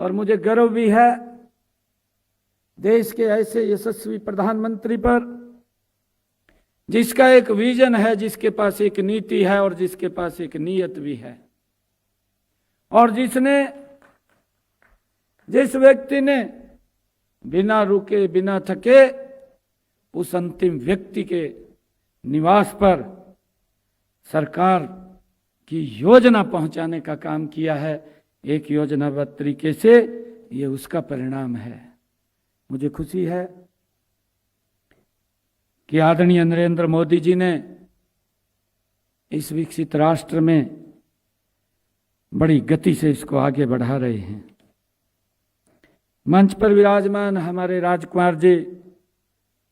और मुझे गर्व भी है देश के ऐसे यशस्वी प्रधानमंत्री पर जिसका एक विजन है, जिसके पास एक नीति है और जिसके पास एक नीयत भी है, और जिस व्यक्ति ने बिना रुके बिना थके उस अंतिम व्यक्ति के निवास पर सरकार की योजना पहुंचाने का काम किया है, एक योजनाबद्ध तरीके से, ये उसका परिणाम है। मुझे खुशी है कि आदरणीय नरेंद्र मोदी जी ने इस विकसित राष्ट्र में बड़ी गति से इसको आगे बढ़ा रहे हैं। मंच पर विराजमान हमारे राजकुमार जी,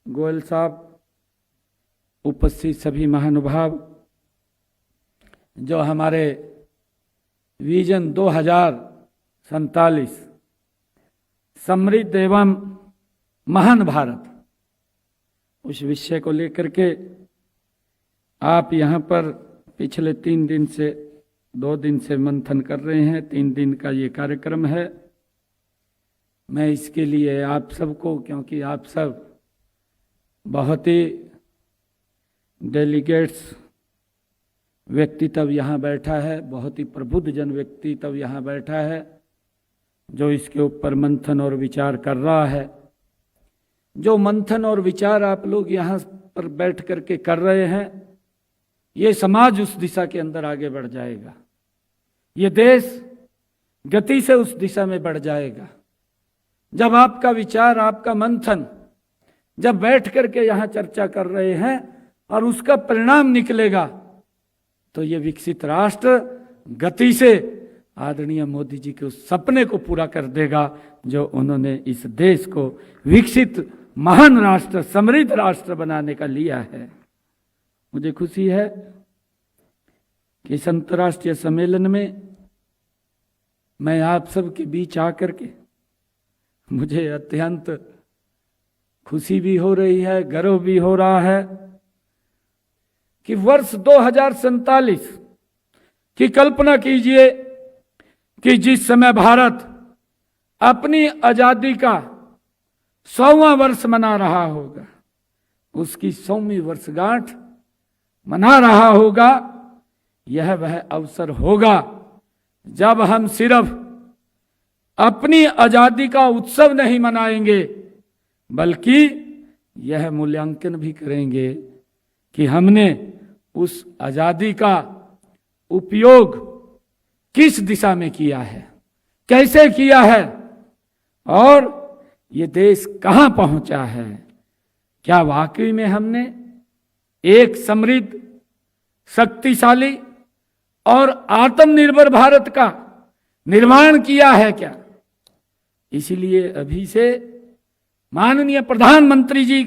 गोयल साहब, उपस्थित सभी महानुभाव, जो हमारे विजन 2047 समृद्ध एवं महान भारत, उस विषय को लेकर के आप यहाँ पर पिछले 2 दिन से मंथन कर रहे हैं। 3 दिन का ये कार्यक्रम है। मैं इसके लिए आप सबको, क्योंकि आप सब बहुत ही डेलीगेट्स व्यक्तित्व यहाँ बैठा है, बहुत ही प्रबुद्ध जन व्यक्तित्व यहाँ बैठा है, जो इसके ऊपर मंथन और विचार कर रहा है। जो मंथन और विचार आप लोग यहाँ पर बैठ करके कर रहे हैं, ये समाज उस दिशा के अंदर आगे बढ़ जाएगा, ये देश गति से उस दिशा में बढ़ जाएगा। जब आपका विचार, आपका मंथन जब बैठ करके यहाँ चर्चा कर रहे हैं और उसका परिणाम निकलेगा, तो ये विकसित राष्ट्र गति से आदरणीय मोदी जी के उस सपने को पूरा कर देगा जो उन्होंने इस देश को विकसित महान राष्ट्र, समृद्ध राष्ट्र बनाने का लिया है। मुझे खुशी है कि इस अंतर्राष्ट्रीय सम्मेलन में मैं आप सब के बीच आकर के मुझे अत्यंत खुशी भी हो रही है, गर्व भी हो रहा है कि वर्ष 2047 की कल्पना कीजिए कि जिस समय भारत अपनी आजादी का 100वां वर्ष मना रहा होगा, उसकी 100वीं वर्षगांठ मना रहा होगा, यह वह अवसर होगा जब हम सिर्फ अपनी आजादी का उत्सव नहीं मनाएंगे, बल्कि यह मूल्यांकन भी करेंगे कि हमने उस आजादी का उपयोग किस दिशा में किया है, कैसे किया है, और ये देश कहां पहुंचा है। क्या वाकई में हमने एक समृद्ध, शक्तिशाली और आत्मनिर्भर भारत का निर्माण किया है क्या? इसीलिए अभी से माननीय प्रधानमंत्री जी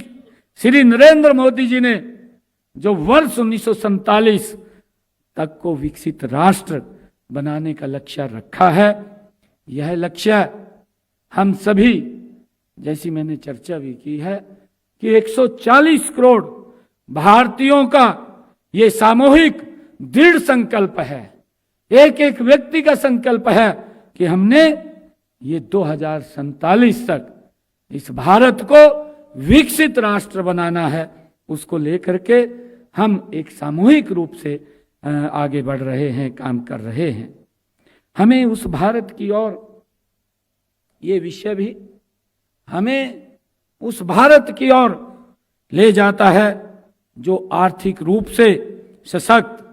श्री नरेंद्र मोदी जी ने जो वर्ष 1947 तक को विकसित राष्ट्र बनाने का लक्ष्य रखा है, यह लक्ष्य हम सभी, जैसी मैंने चर्चा भी की है, कि 140 करोड़ भारतीयों का ये सामूहिक दृढ़ संकल्प है, एक एक व्यक्ति का संकल्प है कि हमने ये 2047 तक इस भारत को विकसित राष्ट्र बनाना है। उसको लेकर के हम एक सामूहिक रूप से आगे बढ़ रहे हैं, काम कर रहे हैं। हमें उस भारत की ओर, ये विषय भी हमें उस भारत की ओर ले जाता है जो आर्थिक रूप से सशक्त,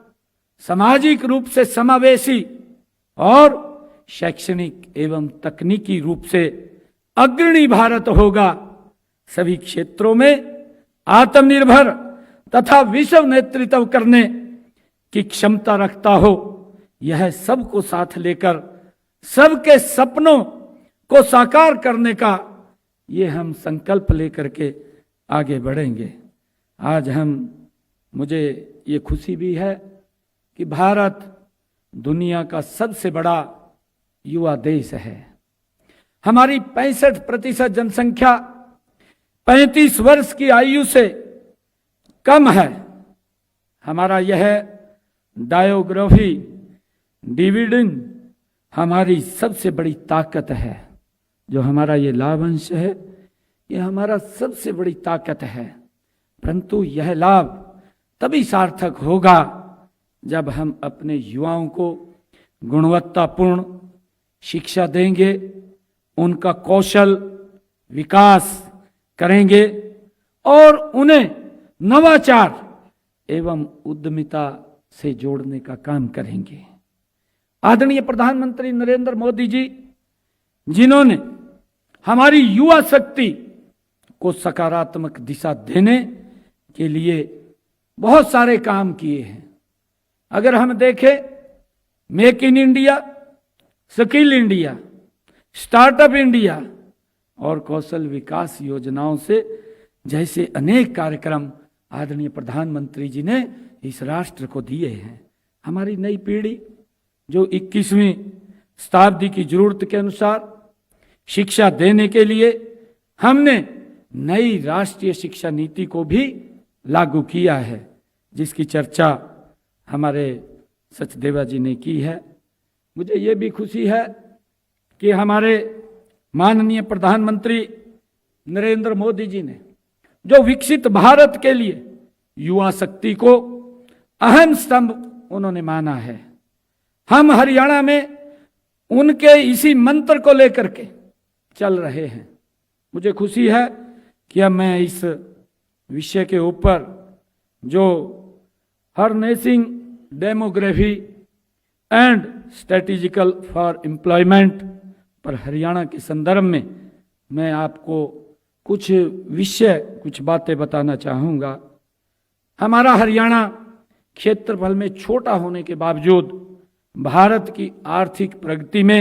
सामाजिक रूप से समावेशी और शैक्षणिक एवं तकनीकी रूप से अग्रणी भारत होगा। सभी क्षेत्रों में आत्मनिर्भर तथा विश्व नेतृत्व करने की क्षमता रखता हो, यह सबको साथ लेकर सबके सपनों को साकार करने का ये हम संकल्प लेकर के आगे बढ़ेंगे। आज मुझे ये खुशी भी है कि भारत दुनिया का सबसे बड़ा युवा देश है। हमारी 65% जनसंख्या 35 वर्ष की आयु से कम है। हमारा यह डायोग्राफी डिविडेंड हमारी सबसे बड़ी ताकत है। जो हमारा ये लाभ अंश है, ये हमारा सबसे बड़ी ताकत है। परंतु यह लाभ तभी सार्थक होगा जब हम अपने युवाओं को गुणवत्तापूर्ण शिक्षा देंगे, उनका कौशल विकास करेंगे और उन्हें नवाचार एवं उद्यमिता से जोड़ने का काम करेंगे। आदरणीय प्रधानमंत्री नरेंद्र मोदी जी, जिन्होंने हमारी युवा शक्ति को सकारात्मक दिशा देने के लिए बहुत सारे काम किए हैं। अगर हम देखें, make in India, skill India, startup India और कौशल विकास योजनाओं से जैसे अनेक कार्यक्रम आदरणीय प्रधानमंत्री जी ने इस राष्ट्र को दिए हैं। हमारी नई पीढ़ी जो 21वीं शताब्दी की जरूरत के अनुसार शिक्षा देने के लिए हमने नई राष्ट्रीय शिक्षा नीति को भी लागू किया है, जिसकी चर्चा हमारे सचदेवा जी ने की है। मुझे ये भी खुशी है कि हमारे माननीय प्रधानमंत्री नरेंद्र मोदी जी ने जो विकसित भारत के लिए युवा शक्ति को अहम स्तंभ उन्होंने माना है, हम हरियाणा में उनके इसी मंत्र को लेकर के चल रहे हैं। मुझे खुशी है कि अब मैं इस विषय के ऊपर जो harnessing demography and strategical for employment पर हरियाणा के संदर्भ में मैं आपको कुछ बातें बताना चाहूँगा। हमारा हरियाणा क्षेत्रफल में छोटा होने के बावजूद भारत की आर्थिक प्रगति में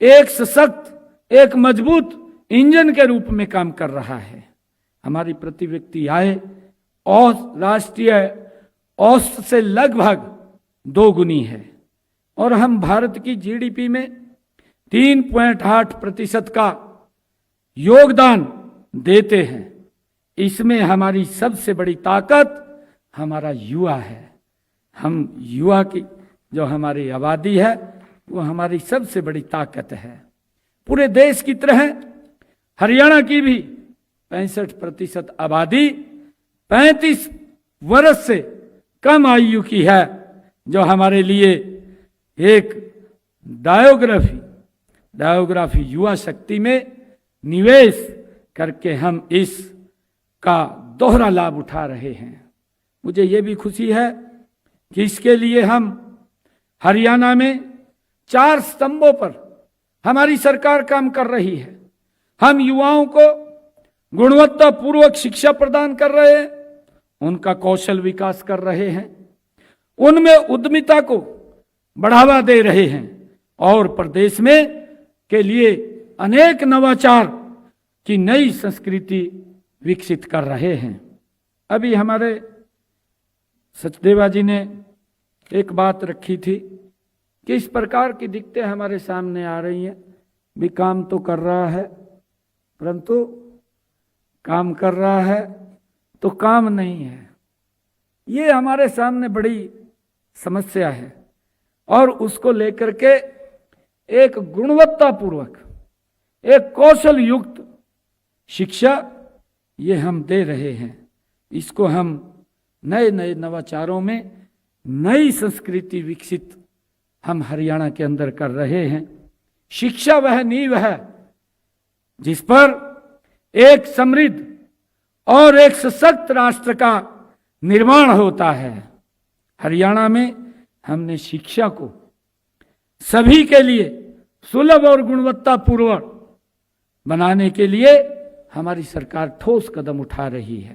एक सशक्त, एक मजबूत इंजन के रूप में काम कर रहा है। हमारी प्रति व्यक्ति आय राष्ट्रीय औसत से लगभग 2 गुनी है और हम भारत की जीडीपी में 3.8% का योगदान देते हैं। इसमें हमारी सबसे बड़ी ताकत हमारा युवा है। हम युवा की जो हमारी आबादी है वो हमारी सबसे बड़ी ताकत है। पूरे देश की तरह हरियाणा की भी 65% आबादी 35 वर्ष से कम आयु की है, जो हमारे लिए एक डायोग्राफी युवा शक्ति में निवेश करके हम इसका दोहरा लाभ उठा रहे हैं। मुझे ये भी खुशी है कि इसके लिए हम हरियाणा में 4 स्तंभों पर हमारी सरकार काम कर रही है। हम युवाओं को गुणवत्तापूर्वक शिक्षा प्रदान कर रहे हैं, उनका कौशल विकास कर रहे हैं, उनमें उद्यमिता को बढ़ावा दे रहे हैं और प्रदेश में के लिए अनेक नवाचार की नई संस्कृति विकसित कर रहे हैं। अभी हमारे सचदेवा जी ने एक बात रखी थी कि इस प्रकार की दिक्कतें हमारे सामने आ रही हैं, भी काम तो कर रहा है परंतु काम कर रहा है तो काम नहीं है। ये हमारे सामने बड़ी समस्या है और उसको लेकर के एक गुणवत्तापूर्वक, एक कौशल युक्त शिक्षा ये हम दे रहे हैं। इसको हम नए नए नवाचारों में नई संस्कृति विकसित हम हरियाणा के अंदर कर रहे हैं। शिक्षा वह नींव है जिस पर एक समृद्ध और एक सशक्त राष्ट्र का निर्माण होता है। हरियाणा में हमने शिक्षा को सभी के लिए सुलभ और गुणवत्तापूर्वक बनाने के लिए हमारी सरकार ठोस कदम उठा रही है।